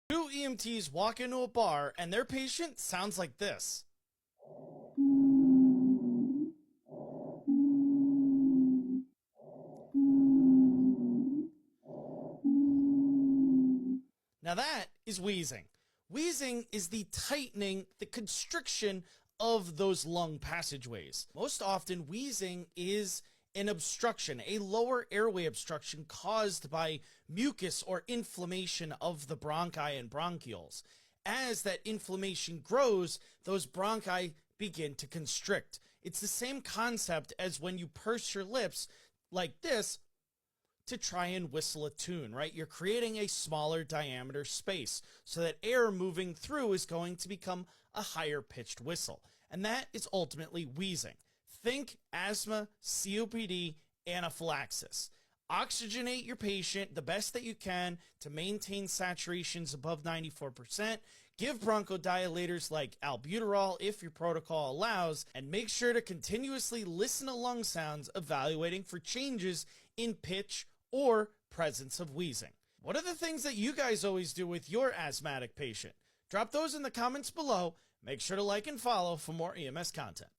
Two EMTs walk into a bar and their patient sounds like this. Now that is wheezing. Wheezing is the tightening, the constriction of those lung passageways. Most often, wheezing is an obstruction, a lower airway obstruction caused by mucus or inflammation of the bronchi and bronchioles. As that inflammation grows, those bronchi begin to constrict. It's the same concept as when you purse your lips like this to try and whistle a tune, right? You're creating a smaller diameter space so that air moving through is going to become a higher pitched whistle. And that is ultimately wheezing. Think asthma, COPD, anaphylaxis. Oxygenate your patient the best that you can to maintain saturations above 94%. Give bronchodilators like albuterol if your protocol allows, and make sure to continuously listen to lung sounds, evaluating for changes in pitch or presence of wheezing. What are the things that you guys always do with your asthmatic patient? Drop those in the comments below. Make sure to like and follow for more EMS content.